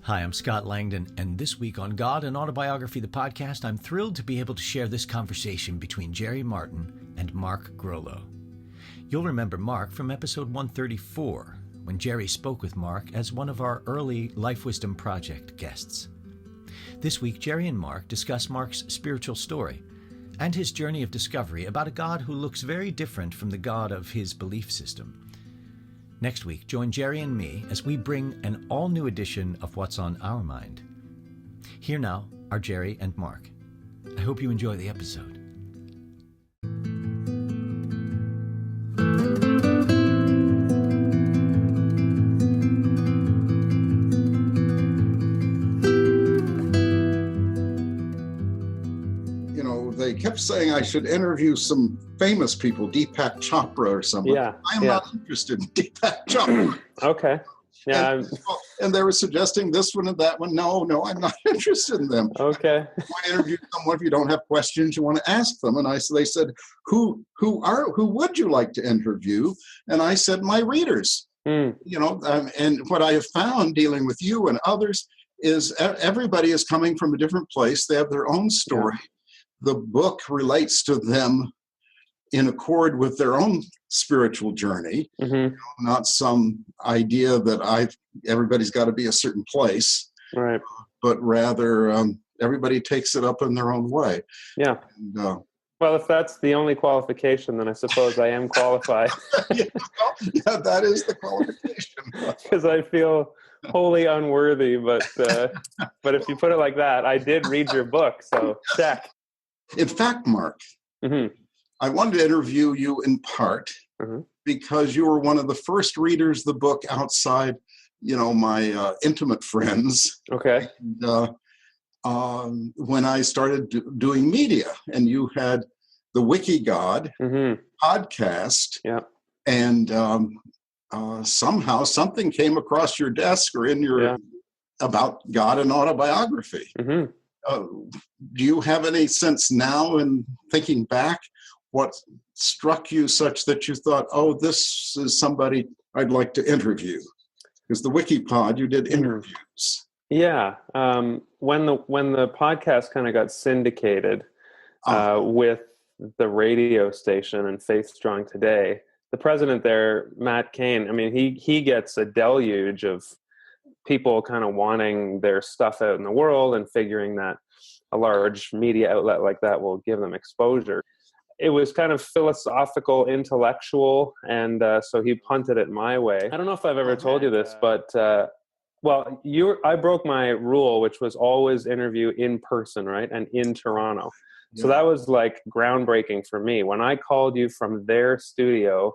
Hi, I'm Scott Langdon, and this week on God and Autobiography, the podcast, I'm thrilled to be able to share this conversation between Jerry Martin and Mark Groleau. You'll remember Mark from episode 134, when Jerry spoke with Mark as one of our early Life Wisdom Project guests. This week, Jerry and Mark discuss Mark's spiritual story and his journey of discovery about a God who looks very different from the God of his belief system. Next week, join Jerry and me as we bring an all-new edition of What's on Our Mind. Here now are Jerry and Mark. I hope you enjoy the episode. They kept saying I should interview some famous people, Deepak Chopra or somebody. Yeah, I am not interested in Deepak Chopra. Okay. Yeah. And they were suggesting this one and that one. No, I'm not interested in them. Okay. You want to interview someone, if you don't have questions, you want to ask them. And they said, who would you like to interview? And I said, my readers. And what I have found dealing with you and others is everybody is coming from a different place. They have their own story. Yeah. The book relates to them in accord with their own spiritual journey, not some idea that everybody's got to be a certain place, right? But rather everybody takes it up in their own way. Yeah. And, well, if that's the only qualification, then I suppose I am qualified. Yeah, that is the qualification. Because I feel wholly unworthy, but if you put it like that, I did read your book, so check. In fact, Mark, I wanted to interview you in part because you were one of the first readers of the book outside, my intimate friends. Okay. And, when I started doing media, and you had the Wiki God podcast, and somehow something came across your desk or in your about God and Autobiography. Do you have any sense now, in thinking back, what struck you such that you thought, oh, this is somebody I'd like to interview? Because the WikiPod, you did interviews. Yeah. When the podcast kind of got syndicated with the radio station and Faith Strong Today, the president there, Matt Cain, I mean, he gets a deluge of people kind of wanting their stuff out in the world and figuring that a large media outlet like that will give them exposure. It was kind of philosophical, intellectual, and so he punted it my way. I don't know if I've ever told you this, but I broke my rule, which was always interview in person, right, and in Toronto. Yeah. So that was like groundbreaking for me. When I called you from their studio,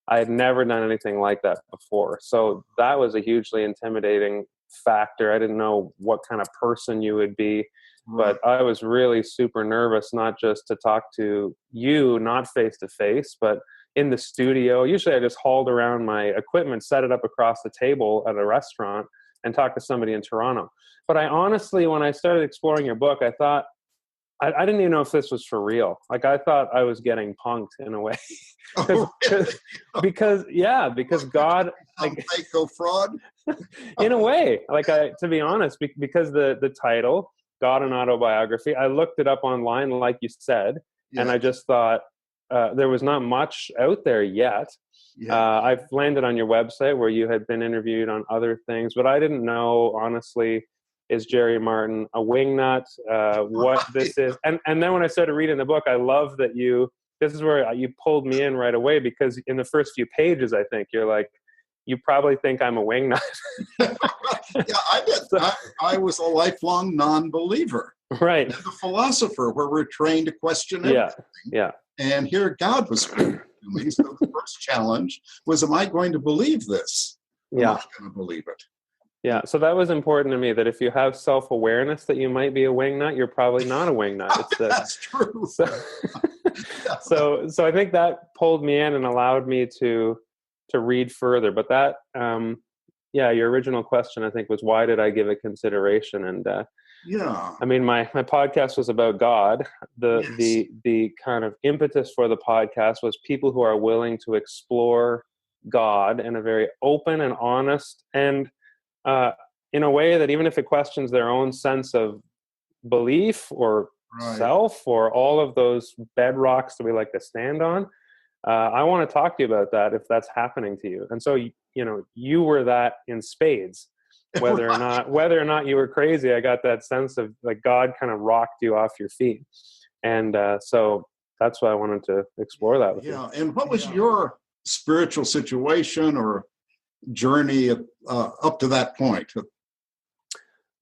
I had never done anything like that before. So that was a hugely intimidating factor. I didn't know what kind of person you would be, but I was really super nervous, not just to talk to you, not face to face, but in the studio. Usually I just hauled around my equipment, set it up across the table at a restaurant, and talked to somebody in Toronto. But I honestly, when I started exploring your book, I thought, I didn't even know if this was for real. Like, I thought I was getting punked in a way. Because God, like, go fraud. In a way, like, to be honest, because the title, God and Autobiography, I looked it up online, like you said, and I just thought there was not much out there yet. I've landed on your website where you had been interviewed on other things, but I didn't know, honestly, is Jerry Martin a wingnut? What this is? And then when I started reading the book, I love that this is where you pulled me in right away, because in the first few pages, I think you're like, you probably think I'm a wingnut. Yeah, I did. I was a lifelong non-believer. Right. And the philosopher, where we're trained to question everything. Yeah. And here God was speaking to me. So the first challenge was, am I going to believe this? Yeah. Am I going to believe it? Yeah, so that was important to me, that if you have self-awareness that you might be a wingnut, you're probably not a wingnut. That's true. So I think that pulled me in and allowed me to read further. But that, your original question, I think, was, why did I give it consideration? And I mean, my podcast was about God. The kind of impetus for the podcast was people who are willing to explore God in a very open and honest and in a way that even if it questions their own sense of belief or self or all of those bedrocks that we like to stand on, I want to talk to you about that if that's happening to you. And so, you were that in spades, whether or not you were crazy. I got that sense of like God kind of rocked you off your feet. And so that's why I wanted to explore that with you. Yeah. And what was your spiritual situation or journey up to that point?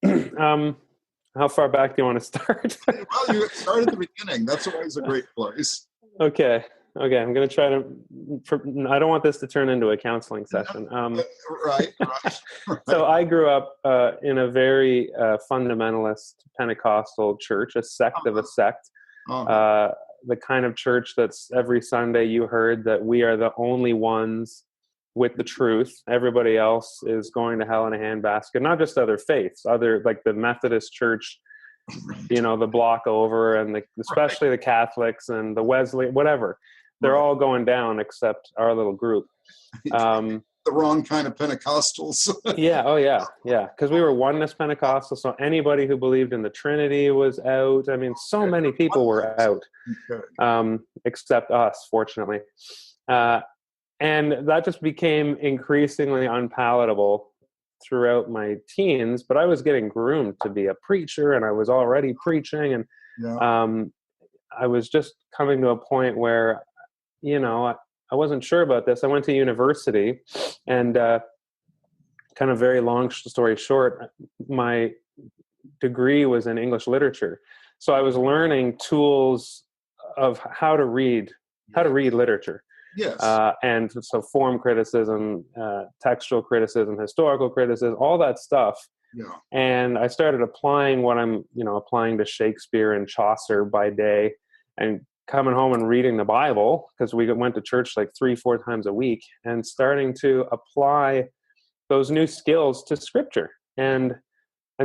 How far back do you want to start? Well, you start at the beginning. That's always a great place. Okay. I'm going to try to, I don't want this to turn into a counseling session. Right. So I grew up in a very fundamentalist Pentecostal church, a sect of a sect. The kind of church that's every Sunday you heard that we are the only ones with the truth. Everybody else is going to hell in a handbasket. Not just other faiths, like the Methodist church, the block over, and especially the Catholics and the Wesley, whatever. They're all going down except our little group. The wrong kind of Pentecostals. Yeah. Oh, yeah. Yeah. Because we were oneness Pentecostal. So anybody who believed in the Trinity was out. I mean, so many people were out, except us, fortunately. And that just became increasingly unpalatable throughout my teens. But I was getting groomed to be a preacher, and I was already preaching. And I was just coming to a point where, I wasn't sure about this. I went to university, and kind of very long story short, my degree was in English literature. So I was learning tools of how to read literature. Yes. And so form criticism, textual criticism, historical criticism, all that stuff. Yeah. And I started applying what I'm, applying to Shakespeare and Chaucer by day, and coming home and reading the Bible, because we went to church like 3-4 times a week, and starting to apply those new skills to scripture, and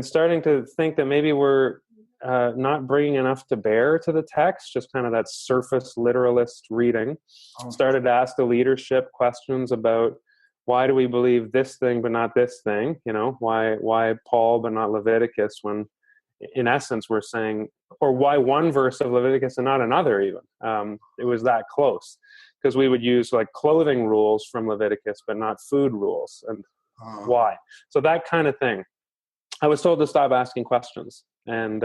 starting to think that maybe we're not bringing enough to bear to the text, just kind of that surface literalist reading. Started to ask the leadership questions about, why do we believe this thing but not this thing? Why Paul but not Leviticus, when in essence we're saying, or why one verse of Leviticus and not another even? It was that close, because we would use like clothing rules from Leviticus but not food rules, and why? So that kind of thing. I was told to stop asking questions, and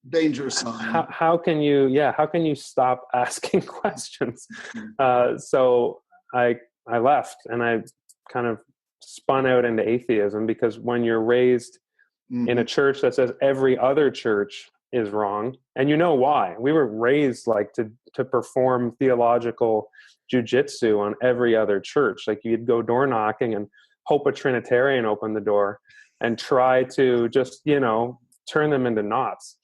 dangerous sign. How can you stop asking questions? So I left, and I kind of spun out into atheism, because when you're raised in a church that says every other church is wrong, and why. We were raised like to perform theological jujitsu on every other church. Like you'd go door knocking and hope a Trinitarian opened the door and try to just, turn them into knots.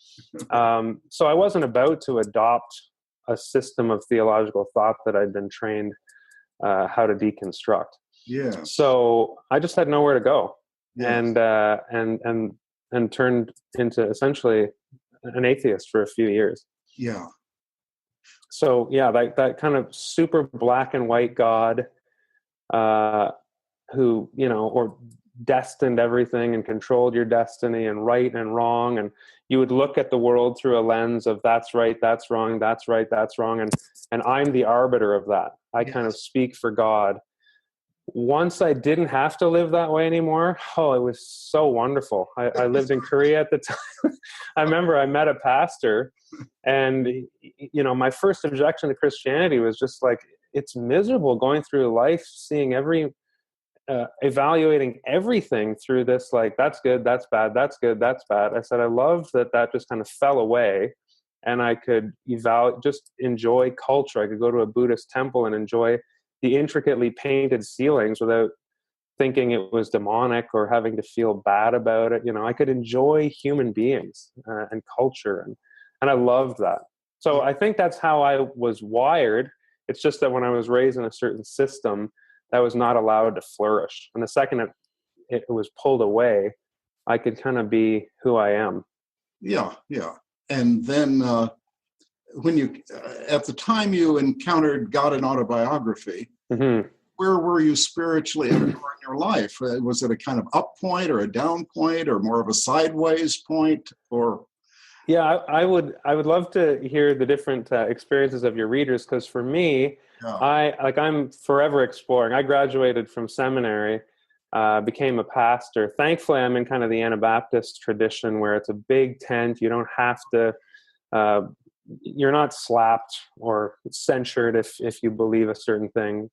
So I wasn't about to adopt a system of theological thought that I'd been trained how to deconstruct. Yeah. So I just had nowhere to go. Yes. And turned into essentially an atheist for a few years. Yeah. So that kind of super black and white God, who, or destined everything and controlled your destiny, and right and wrong. And you would look at the world through a lens of that's right, that's wrong, that's right, that's wrong. And I'm the arbiter of that. I kind of speak for God. Once I didn't have to live that way anymore, it was so wonderful. I lived in Korea at the time. I remember I met a pastor, and, my first objection to Christianity was just like, it's miserable going through life, seeing evaluating everything through this, like, that's good, that's bad, that's good, that's bad. I said, I loved that just kind of fell away, and I could just enjoy culture. I could go to a Buddhist temple and enjoy the intricately painted ceilings without thinking it was demonic or having to feel bad about it. I could enjoy human beings and culture, and I loved that. So I think that's how I was wired. It's just that when I was raised in a certain system, that was not allowed to flourish. And the second it was pulled away, I could kind of be who I am. Yeah, yeah. And then when you, at the time you encountered God in Autobiography, where were you spiritually in your life? Was it a kind of up point or a down point or more of a sideways point? Or yeah, I would love to hear the different experiences of your readers, because for me, I'm forever exploring. I graduated from seminary, became a pastor. Thankfully, I'm in kind of the Anabaptist tradition where it's a big tent. You don't have to. You're not slapped or censured if you believe a certain thing.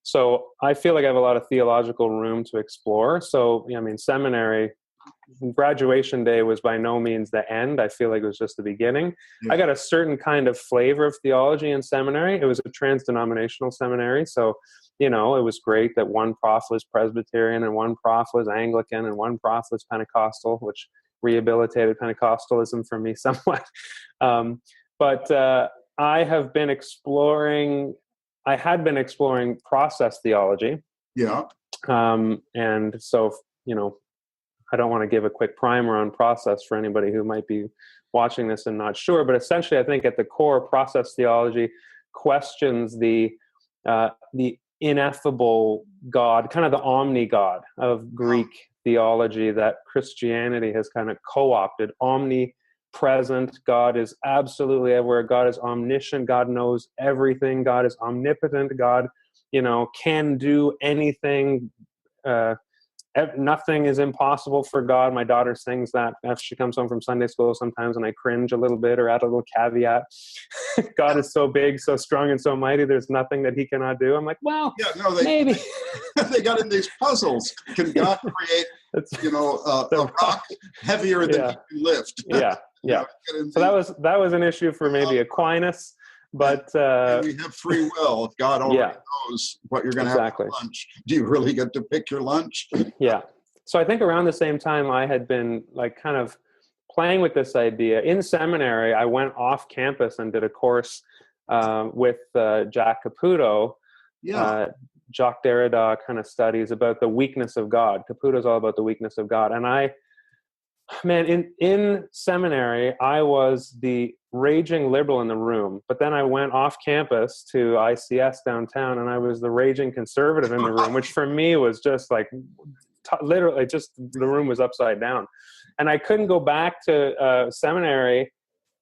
So I feel like I have a lot of theological room to explore. So, I mean, seminary, graduation day was by no means the end. I feel like it was just the beginning. Yeah. I got a certain kind of flavor of theology in seminary. It was a trans-denominational seminary. So, it was great that one prof was Presbyterian and one prof was Anglican and one prof was Pentecostal, which rehabilitated Pentecostalism for me somewhat. But I had been exploring process theology. Yeah. And so, I don't want to give a quick primer on process for anybody who might be watching this and not sure, but essentially I think at the core, process theology questions the ineffable God, kind of the omni-God of Greek theology that Christianity has kind of co-opted. Omnipresent, God is absolutely everywhere. God is omniscient. God knows everything. God is omnipotent. God, can do anything. Nothing is impossible for God. My daughter sings that after she comes home from Sunday school sometimes, and I cringe a little bit or add a little caveat. God is so big, so strong, and so mighty. There's nothing that he cannot do. I'm like, well, maybe. They got in these puzzles. Can God create, a rock heavier than he can lift? Yeah. So that was an issue for maybe Aquinas. But we have free will. If God already knows what you're going to have for lunch, do you really get to pick your lunch? Yeah. So I think around the same time I had been kind of playing with this idea. In seminary, I went off campus and did a course with Jack Caputo. Yeah. Jacques Derrida kind of studies about the weakness of God. Caputo's all about the weakness of God. And in seminary, I was the raging liberal in the room, but then I went off campus to ICS downtown and I was the raging conservative in the room, which for me was just literally just the room was upside down. And I couldn't go back to seminary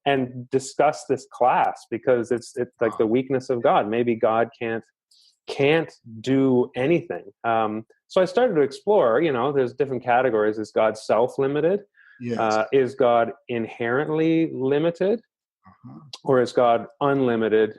and discuss this class because it's like the weakness of God. Maybe God can't do anything. So I started to explore, there's different categories. Is God self-limited? Yes. Is God inherently limited? Or is God unlimited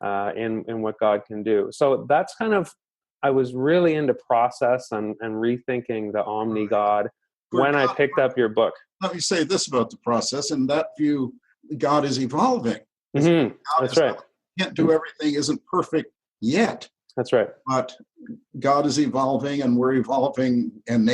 in what God can do? So that's kind of, I was really into process and rethinking the omni-God when I picked up your book. Let me say this about the process. In that view, God is evolving. Mm-hmm. That's right. Can't do everything, isn't perfect yet. That's right. But God is evolving and we're evolving, and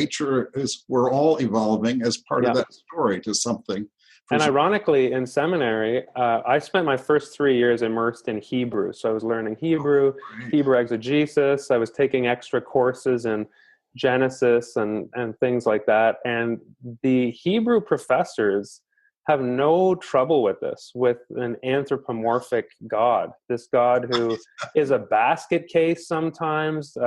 we're all evolving as part of that story to something. And ironically, in seminary, I spent my first 3 years immersed in Hebrew. So I was learning Hebrew, Hebrew exegesis. I was taking extra courses in Genesis and things like that. And the Hebrew professors have no trouble with this, with an anthropomorphic God, this God who is a basket case sometimes,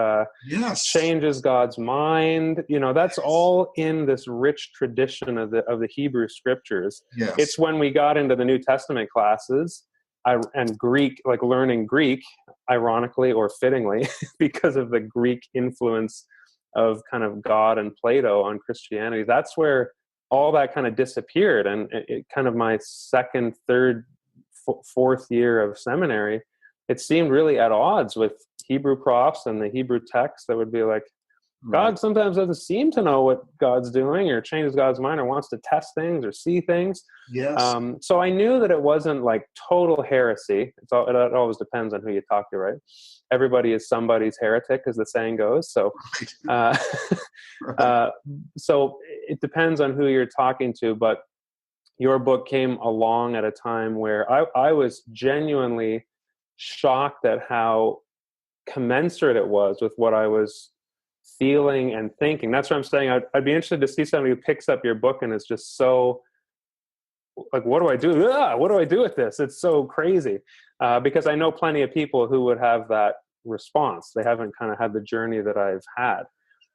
changes God's mind. That's all in this rich tradition of the Hebrew scriptures. Yes. It's when we got into the New Testament classes and Greek, like learning Greek, ironically or fittingly, because of the Greek influence of kind of God and Plato on Christianity. That's where all that kind of disappeared. And it kind of my second, third, fourth year of seminary, it seemed really at odds with Hebrew profs and the Hebrew text that would be like, God sometimes doesn't seem to know what God's doing or changes God's mind or wants to test things or see things. Yes. So I knew that it wasn't like total heresy. It always depends on who you talk to, right? Everybody is somebody's heretic, as the saying goes. So, so it depends on who you're talking to. But your book came along at a time where I was genuinely shocked at how commensurate it was with what I was feeling and thinking. That's what I'm saying. I'd be interested to see somebody who picks up your book and is just so like, what do I do? What do I do with this? It's so crazy. Because I know plenty of people who would have that response. They haven't kind of had the journey that I've had.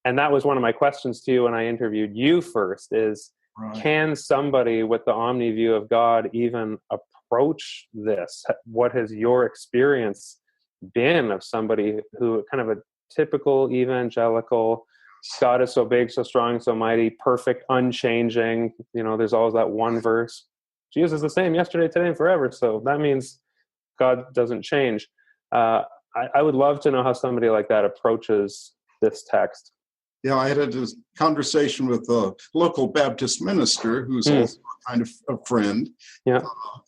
And that was one of my questions to you when I interviewed you first is, can somebody with the omni view of God even approach this? What has your experience been of somebody who kind of a typical evangelical, God is so big, so strong, so mighty, perfect, unchanging. There's always that one verse. Jesus is the same yesterday, today, and forever. So that means God doesn't change. I would love to know how somebody like that approaches this text. Yeah, I had a conversation with a local Baptist minister who's also kind of a friend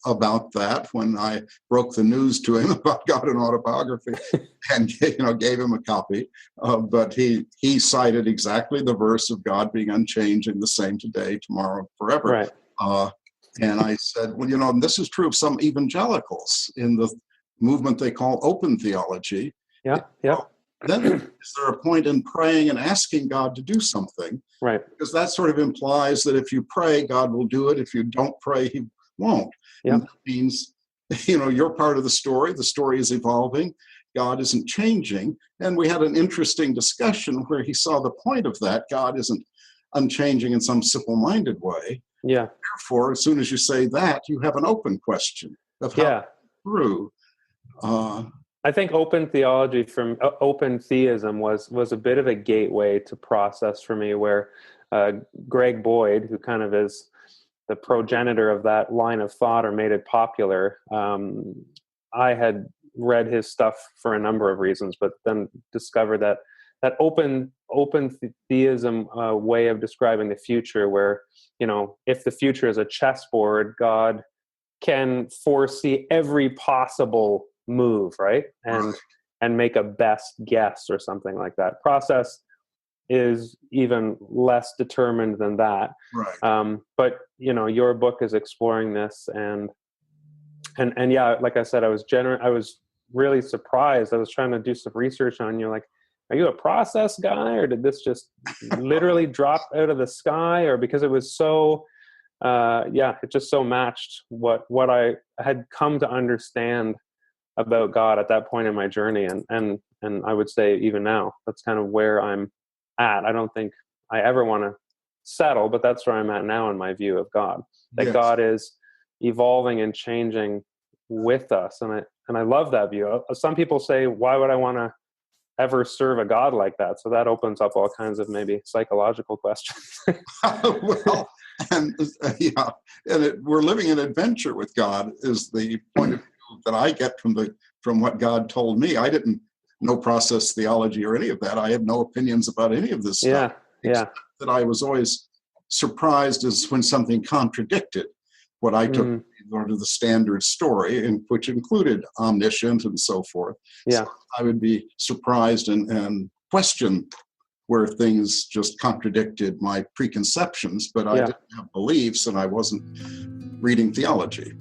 about that when I broke the news to him about God and Autobiography and gave him a copy. But he cited exactly the verse of God being unchanging, the same today, tomorrow, forever. Right. And I said, well, this is true of some evangelicals in the movement they call open theology. Yeah. Then is there a point in praying and asking God to do something? Right. Because that sort of implies that if you pray, God will do it. If you don't pray, he won't. Yeah. And that means, you're part of the story. The story is evolving. God isn't changing. And we had an interesting discussion where he saw the point of that. God isn't unchanging in some simple-minded way. Yeah. Therefore, as soon as you say that, you have an open question of how through. I think open theology from open theism was a bit of a gateway to process for me, where Greg Boyd, who kind of is the progenitor of that line of thought or made it popular, I had read his stuff for a number of reasons, but then discovered that open theism way of describing the future, where, if the future is a chessboard, God can foresee every possible move, right? And make a best guess or something like that. Process is even less determined than that. Right. But your book is exploring this, and yeah, like I said, I was really surprised. I was trying to do some research on you, like, are you a process guy, or did this just literally drop out of the sky, or because it was so it just so matched what I had come to understand about God at that point in my journey, and I would say even now, that's kind of where I'm at. I don't think I ever want to settle, but that's where I'm at now in my view of God. That God is evolving and changing with us, and I love that view. Some people say, why would I want to ever serve a God like that? So that opens up all kinds of maybe psychological questions. Well, and we're living an adventure with God is the point of view that I get from what God told me. I didn't know process theology or any of that. I had no opinions about any of this stuff. That I was always surprised is when something contradicted what I took sort of the standard story, which included omniscient and so forth. So I would be surprised and question where things just contradicted my preconceptions, but I didn't have beliefs and I wasn't reading theology.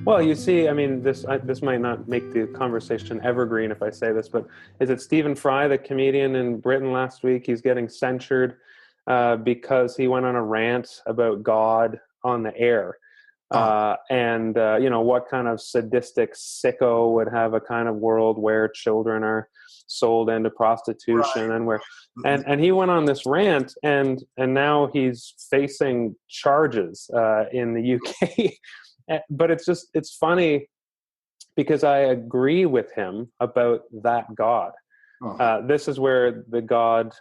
Well, you see, I mean, this might not make the conversation evergreen if I say this, but is it Stephen Fry, the comedian in Britain last week? He's getting censured because he went on a rant about God on the air. And what kind of sadistic sicko would have a kind of world where children are sold into prostitution, and he went on this rant, and now he's facing charges in the UK. But it's funny because I agree with him about that God. This is where the God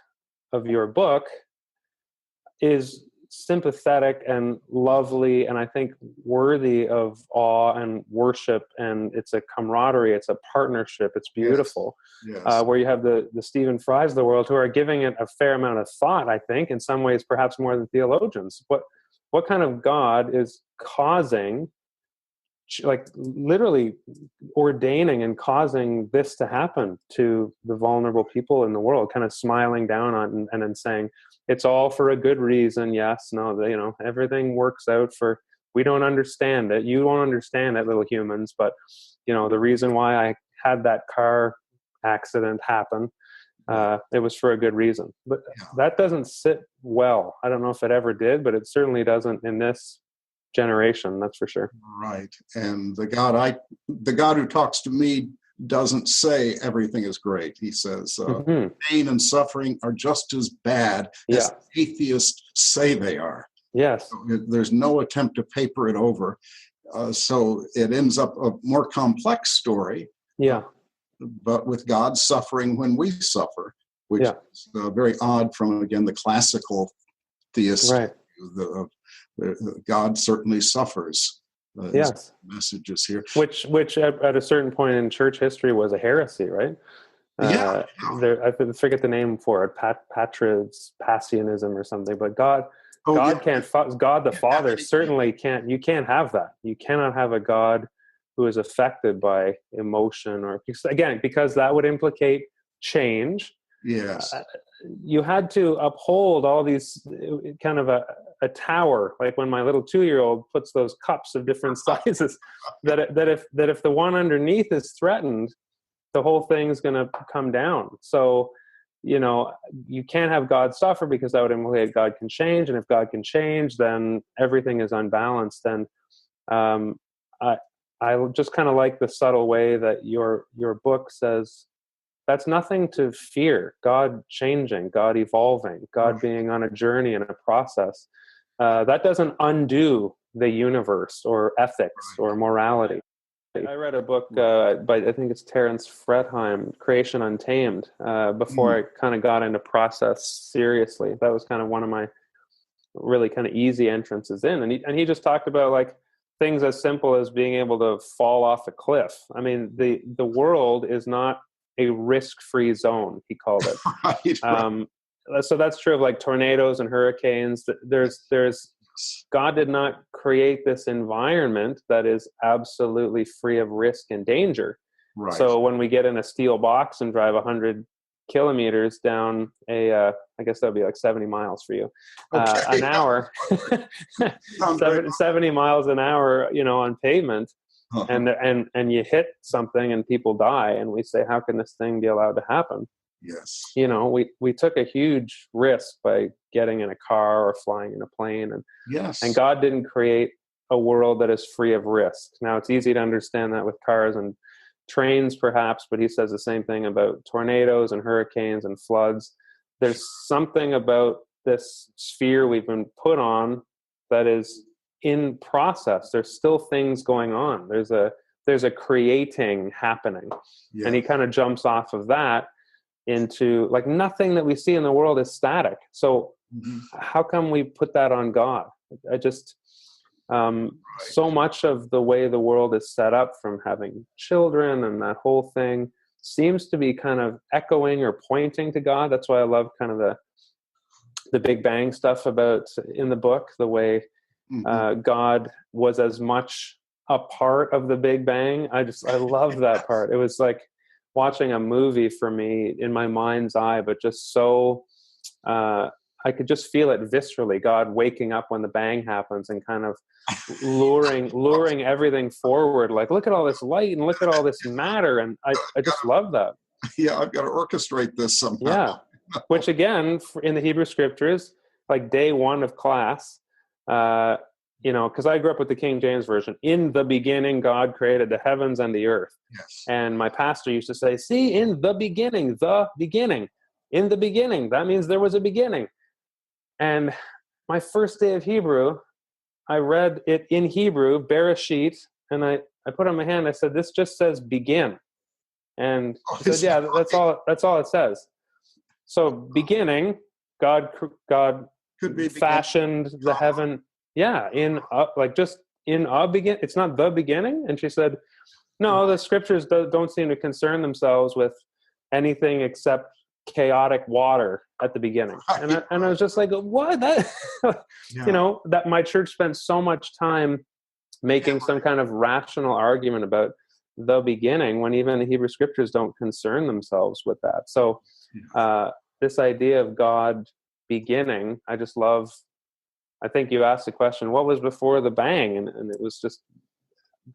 of your book is sympathetic and lovely, and I think worthy of awe and worship, and it's a camaraderie, it's a partnership, it's beautiful. Yes. Where you have the Stephen Frys of the world who are giving it a fair amount of thought, I think, in some ways perhaps more than theologians. What kind of God is causing like literally ordaining and causing this to happen to the vulnerable people in the world, kind of smiling down on and then saying, it's all for a good reason. Yes, no, you know, everything works out for, we don't understand it. You don't understand it, little humans, but you know, the reason why I had that car accident happen, it was for a good reason. But that doesn't sit well. I don't know if it ever did, but it certainly doesn't in this generation, that's for sure. Right. And the God who talks to me doesn't say everything is great. He says pain and suffering are just as bad as atheists say they are. Yes. So there's no attempt to paper it over. So it ends up a more complex story. Yeah. But with God suffering when we suffer, which is very odd from, again, the classical theist. Right. God certainly suffers. Yes. Messages here. Which at a certain point in church history was a heresy, right? I forget the name for it, Patripassianism or something, but God the Father certainly can't, you can't have that. You cannot have a God who is affected by emotion, or because that would implicate change. Yes. You had to uphold all these kind of a tower, like when my little 2-year-old puts those cups of different sizes, that if the one underneath is threatened, the whole thing's going to come down. So, you know, you can't have God suffer because that would implicate God can change. And if God can change, then everything is unbalanced. And I just kind of like the subtle way that your book says that's nothing to fear. God changing, God evolving, God being on a journey and a process. That doesn't undo the universe or ethics or morality. I read a book by, I think it's Terence Fretheim, Creation Untamed, before I kind of got into process seriously. That was kind of one of my really kind of easy entrances in. And he just talked about like things as simple as being able to fall off a cliff. I mean, the world is not a risk-free zone, he called it. Right. So that's true of like tornadoes and hurricanes. There's God did not create this environment that is absolutely free of risk and danger. Right. So when we get in a steel box and drive 100 kilometers down I guess that would be like 70 miles for you, an hour, 70 miles an hour, you know, on pavement. And you hit something and people die, and we say, how can this thing be allowed to happen? Yes. You know, we took a huge risk by getting in a car or flying in a plane, and God didn't create a world that is free of risk. Now it's easy to understand that with cars and trains perhaps, but he says the same thing about tornadoes and hurricanes and floods. There's something about this sphere we've been put on that is in process. There's still things going on. There's a creating happening. Yeah. And he kind of jumps off of that into like nothing that we see in the world is static. So how come we put that on God? I just so much of the way the world is set up, from having children and that whole thing, seems to be kind of echoing or pointing to God. That's why I love kind of the Big Bang stuff about in the book, the way God was as much a part of the Big Bang. I love that part. It was like watching a movie for me in my mind's eye, but just so I could just feel it viscerally. God waking up when the bang happens and kind of luring everything forward. Like, look at all this light and look at all this matter. And I just love that. Yeah, I've got to orchestrate this somehow. Yeah, which again, in the Hebrew scriptures, like day one of class, you know, because I grew up with the King James Version. In the beginning, God created the heavens and the earth. Yes. And my pastor used to say, see, in the beginning, in the beginning. That means there was a beginning. And my first day of Hebrew, I read it in Hebrew, Bereshit, and I put on my hand, I said, this just says begin. And he said, yeah, that's all it says. So beginning, God could be fashioned the heaven. Yeah, just in a begin. It's not the beginning. And she said, no, the scriptures don't seem to concern themselves with anything except chaotic water at the beginning. And I was just like, what? That, you know, that my church spent so much time making some kind of rational argument about the beginning when even the Hebrew scriptures don't concern themselves with that. So this idea of God beginning, I just love. I think you asked the question, what was before the bang? And it was just,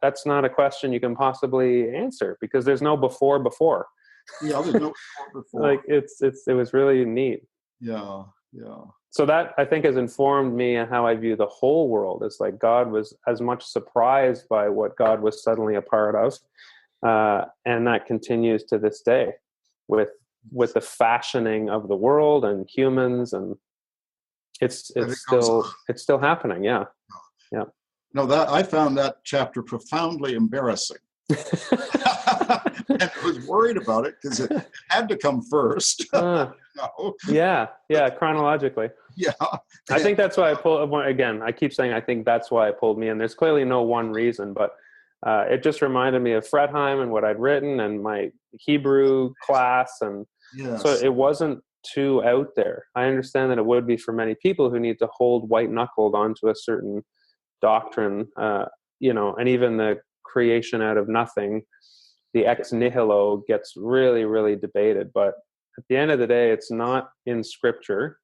that's not a question you can possibly answer because there's no before. Yeah, there's no before. Like it was really neat. Yeah. So that I think has informed me and how I view the whole world. It's like God was as much surprised by what God was suddenly a part of. And that continues to this day with the fashioning of the world and humans, and it's still happening. Yeah. No, that I found that chapter profoundly embarrassing. And I was worried about it because it had to come first. Yeah, chronologically. Yeah. I think that's why I pulled, again, I keep saying I think that's why it pulled me in. There's clearly no one reason, but it just reminded me of Fredheim and what I'd written and my Hebrew class. And so it wasn't too out there. I understand that it would be for many people who need to hold white-knuckled onto a certain doctrine, and even the creation out of nothing, the ex nihilo gets really, really debated. But at the end of the day, it's not in Scripture,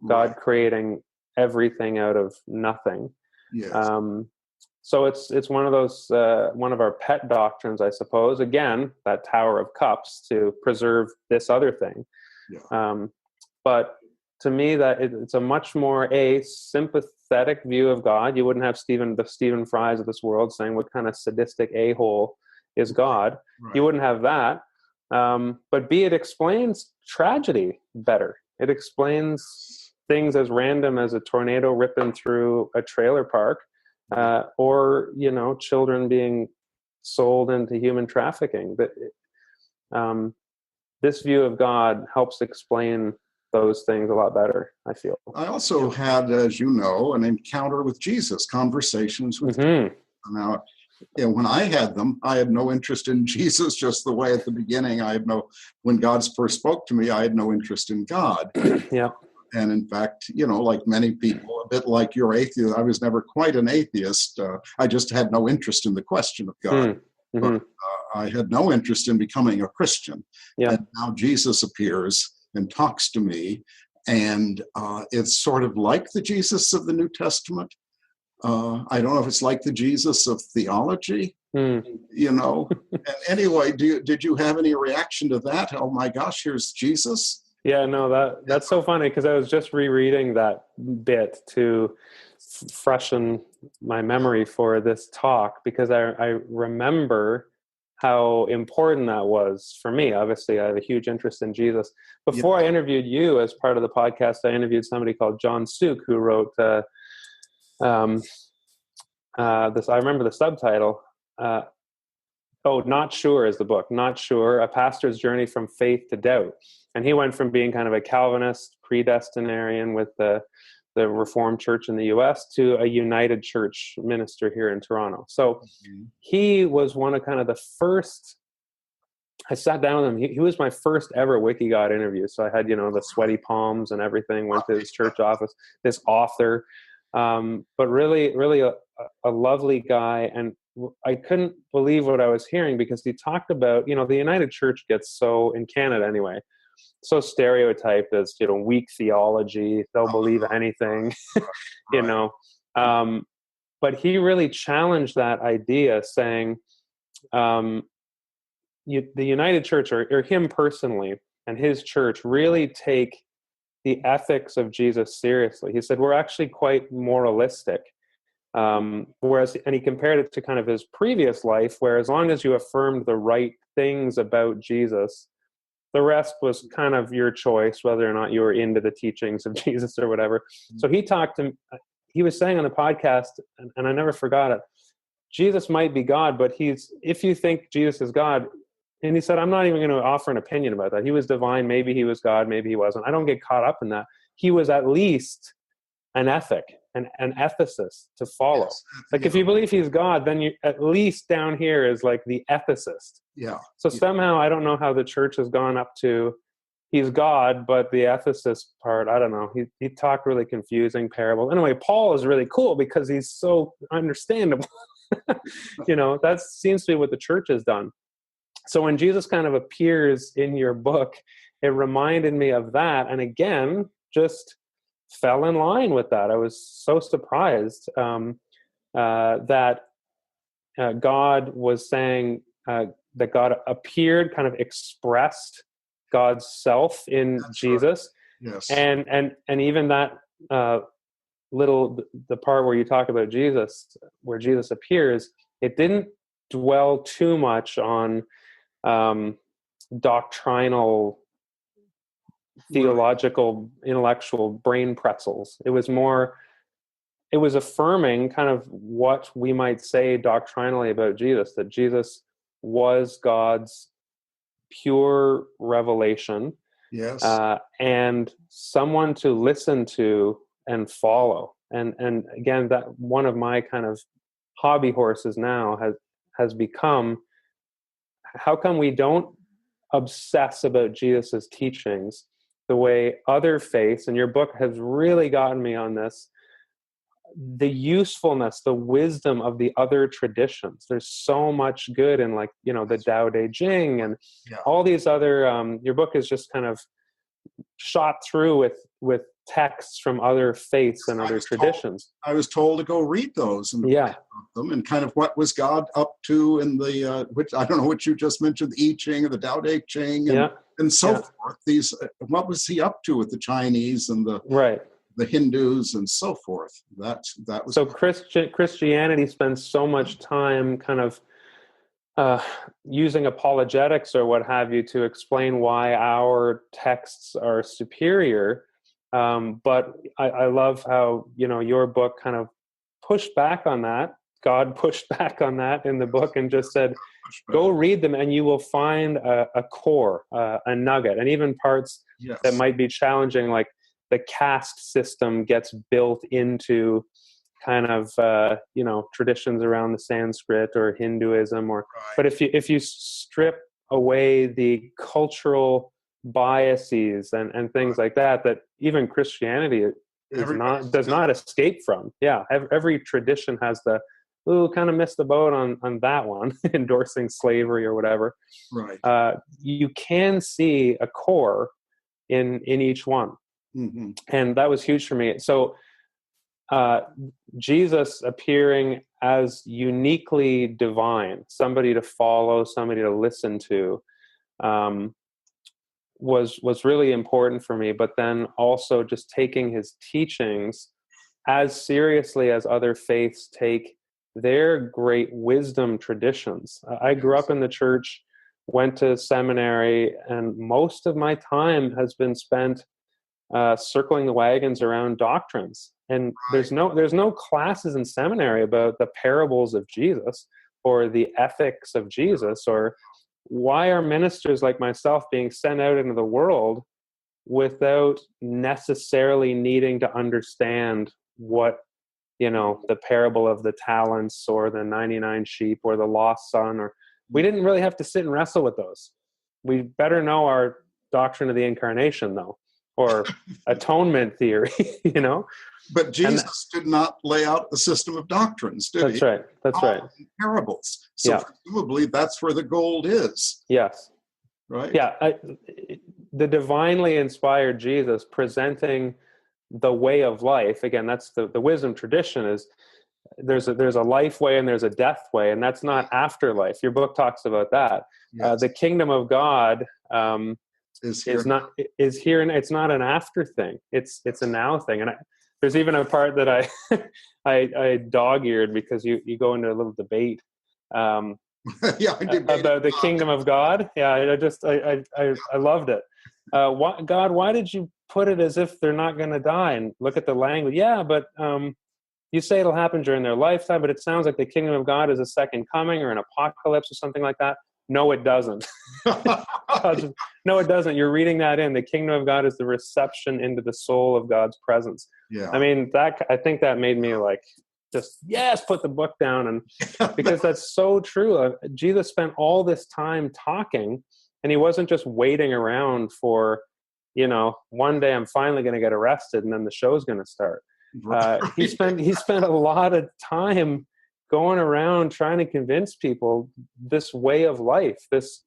God creating everything out of nothing. Yes. So it's one of those, one of our pet doctrines, I suppose. Again, that Tower of Cups to preserve this other thing. Yeah. But to me, that it's a much more sympathetic view of God. You wouldn't have the Stephen Fries of this world saying, what kind of sadistic a-hole is God? Right. You wouldn't have that. But it explains tragedy better. It explains things as random as a tornado ripping through a trailer park, or children being sold into human trafficking. But this view of God helps explain those things a lot better, I feel. I also had, as you know, an encounter with Jesus, conversations with Jesus. Now, when I had them, I had no interest in Jesus, just the way at the beginning when God first spoke to me, I had no interest in God. Yeah. And in fact, like many people, a bit like your atheist, I was never quite an atheist. I just had no interest in the question of God. But I had no interest in becoming a Christian. Yeah. And now Jesus appears and talks to me, and it's sort of like the Jesus of the New Testament. I don't know if it's like the Jesus of theology, And anyway, did you have any reaction to that? Oh my gosh, here's Jesus. Yeah, no, that's so funny because I was just rereading that bit to freshen my memory for this talk, because I remember how important that was for me. Obviously, I have a huge interest in Jesus. Before I interviewed you as part of the podcast, I interviewed somebody called John Suk, who wrote this. I remember the subtitle. Not Sure is the book. Not Sure, A Pastor's Journey from Faith to Doubt. And he went from being kind of a Calvinist predestinarian with the Reformed Church in the U.S. to a United Church minister here in Toronto. So he was one of kind of the first. I sat down with him. He was my first ever WikiGod interview. So I had, the sweaty palms and everything, went to his church office, this author, but really, really a lovely guy. And I couldn't believe what I was hearing, because he talked about, the United Church gets so, in Canada anyway, so stereotyped as, weak theology. They'll believe anything, but he really challenged that idea, saying, the United Church, or him personally and his church, really take the ethics of Jesus seriously. He said, we're actually quite moralistic. And he compared it to kind of his previous life, where as long as you affirmed the right things about Jesus, the rest was kind of your choice, whether or not you were into the teachings of Jesus or whatever. So he was saying on the podcast, and I never forgot it, Jesus might be God, but if you think Jesus is God, and he said, I'm not even going to offer an opinion about that. He was divine. Maybe he was God. Maybe he wasn't. I don't get caught up in that. He was at least an ethic, an ethicist to follow. Yes. Like if you believe he's God, then you at least down here is like the ethicist. Yeah. So somehow I don't know how the church has gone up to he's God, but the ethicist part, I don't know. He talked really confusing parables. Anyway, Paul is really cool because he's so understandable. That seems to be what the church has done. So when Jesus kind of appears in your book, it reminded me of that. And again, just fell in line with that. I was so surprised that God was saying that God appeared, kind of expressed God's self in That's Jesus. Right. Yes. And even that the part where you talk about Jesus, where Jesus appears, it didn't dwell too much on doctrinal, theological, intellectual brain pretzels. It was affirming kind of what we might say doctrinally about Jesus, that Jesus was God's pure revelation. Yes. And someone to listen to and follow. And again, that one of my kind of hobby horses now has become, how come we don't obsess about Jesus's teachings the way other faiths, and your book has really gotten me on this, the usefulness, the wisdom of the other traditions. There's so much good in, like, the Tao Te Ching and all these other, your book is just kind of shot through with texts from other faiths and other traditions. I was told to go read those and them, and kind of what was God up to in the which I don't know what you just mentioned, the I Ching or the Tao Te Ching and so forth. These what was he up to with the Chinese and the Hindus and so forth. That was so Christianity spends so much time kind of using apologetics or what have you to explain why our texts are superior. But I love how, your book kind of pushed back on that. God pushed back on that in the book and just said, go read them and you will find a core, a nugget, and even parts that might be challenging, like the caste system gets built into kind of traditions around the Sanskrit or Hinduism, but if you strip away the cultural biases and things like that even Christianity does not escape from. Every tradition has kind of missed the boat on that one, endorsing slavery or whatever. You can see a core in each one. Mm-hmm. And that was huge for me. So Jesus appearing as uniquely divine, somebody to follow, somebody to listen to, was really important for me. But then also just taking his teachings as seriously as other faiths take their great wisdom traditions. I grew up in the church, went to seminary, and most of my time has been spent circling the wagons around doctrines. And there's no classes in seminary about the parables of Jesus or the ethics of Jesus, or why are ministers like myself being sent out into the world without necessarily needing to understand what, the parable of the talents or the 99 sheep or the lost son, or we didn't really have to sit and wrestle with those. We better know our doctrine of the incarnation, though, or atonement theory, But Jesus did not lay out the system of doctrines, did he? That's right. Parables. So presumably that's where the gold is. Yes. Right? Yeah. The divinely inspired Jesus presenting the way of life. Again, that's the wisdom tradition is there's a life way and there's a death way, and that's not afterlife. Your book talks about that. The kingdom of God is here, and it's not an after thing. It's a now thing. And there's even a part that I dog-eared because you go into a little debate about the kingdom of God. I loved it. Why did you put it as if they're not going to die? And look at the language. But you say it'll happen during their lifetime, but it sounds like the kingdom of God is a second coming or an apocalypse or something like that. No, it doesn't. No, it doesn't. You're reading that in. The kingdom of God is the reception into the soul of God's presence. Yeah. I mean, I think that made me put the book down, and because that's so true. Jesus spent all this time talking, and he wasn't just waiting around for, one day I'm finally going to get arrested and then the show's going to start. He spent a lot of time going around trying to convince people this way of life, this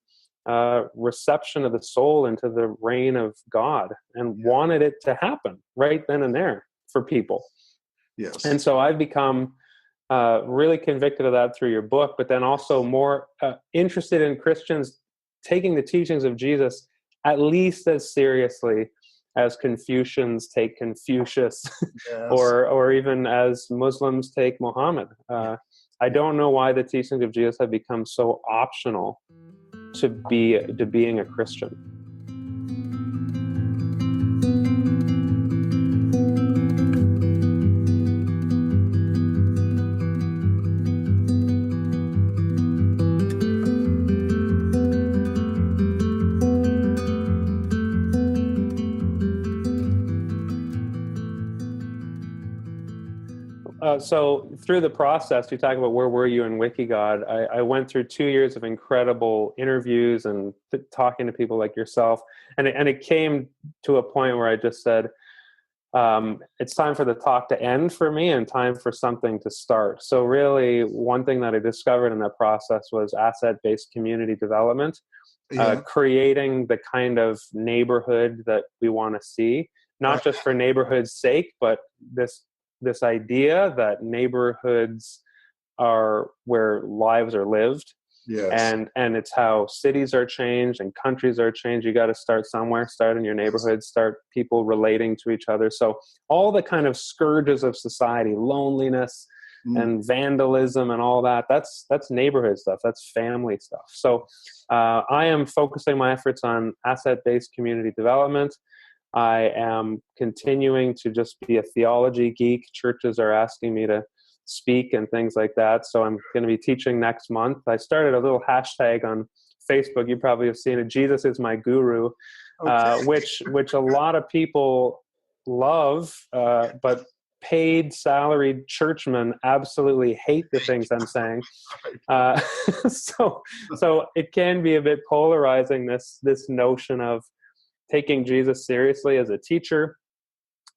reception of the soul into the reign of God, and wanted it to happen right then and there for people. Yes. And so I've become really convicted of that through your book, but then also more interested in Christians taking the teachings of Jesus at least as seriously as Confucians take Confucius, Yes. or even as Muslims take Muhammad. I don't know why the teachings of Jesus have become so optional to being a Christian. So through the process, you talk about where were you in WikiGod. I went through 2 years of incredible interviews and talking to people like yourself. And it came to a point where I just said, it's time for the talk to end for me and time for something to start. So really, one thing that I discovered in that process was asset-based community development, creating the kind of neighborhood that we want to see, not just for neighborhood's sake, but this idea that neighborhoods are where lives are lived. Yes. And it's how cities are changed and countries are changed. You got to start somewhere, start in your neighborhood, start people relating to each other. So all the kind of scourges of society, loneliness and vandalism and all that, that's neighborhood stuff. That's family stuff. So I am focusing my efforts on asset-based community development. I am continuing to just be a theology geek. Churches are asking me to speak and things like that. So I'm going to be teaching next month. I started a little hashtag on Facebook. You probably have seen it. Jesus is my guru, which a lot of people love, but paid salaried churchmen absolutely hate the things I'm saying. So it can be a bit polarizing, this notion of taking Jesus seriously as a teacher,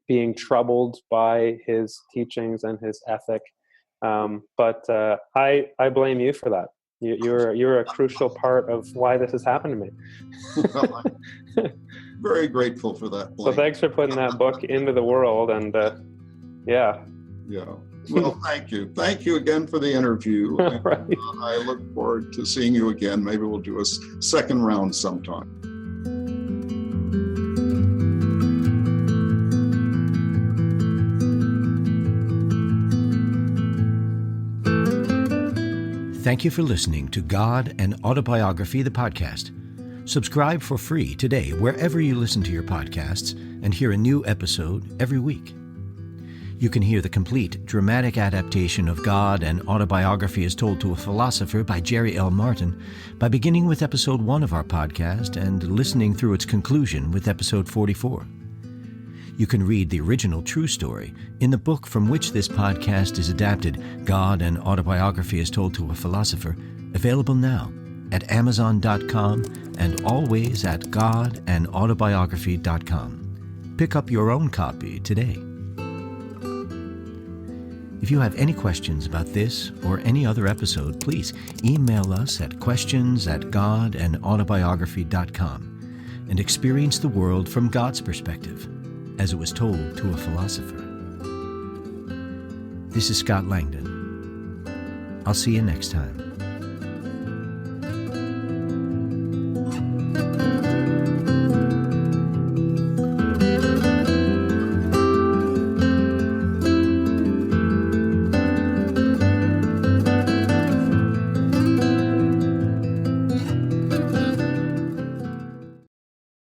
being troubled by his teachings and his ethic. But I blame you for that. You're a crucial part of why this has happened to me. Well, I'm very grateful for that, Blake. So thanks for putting that book into the world. And yeah. Well, thank you. Thank you again for the interview. Right. I look forward to seeing you again. Maybe we'll do a second round sometime. Thank you for listening to God and Autobiography, the podcast. Subscribe for free today wherever you listen to your podcasts and hear a new episode every week. You can hear the complete dramatic adaptation of God and Autobiography as Told to a Philosopher by Jerry L. Martin by beginning with episode 1 of our podcast and listening through its conclusion with episode 44. You can read the original true story in the book from which this podcast is adapted, God and Autobiography as Told to a Philosopher, available now at Amazon.com and always at godandautobiography.com. Pick up your own copy today. If you have any questions about this or any other episode, please email us at questions@godandautobiography.com and experience the world from God's perspective, as it was told to a philosopher. This is Scott Langdon. I'll see you next time.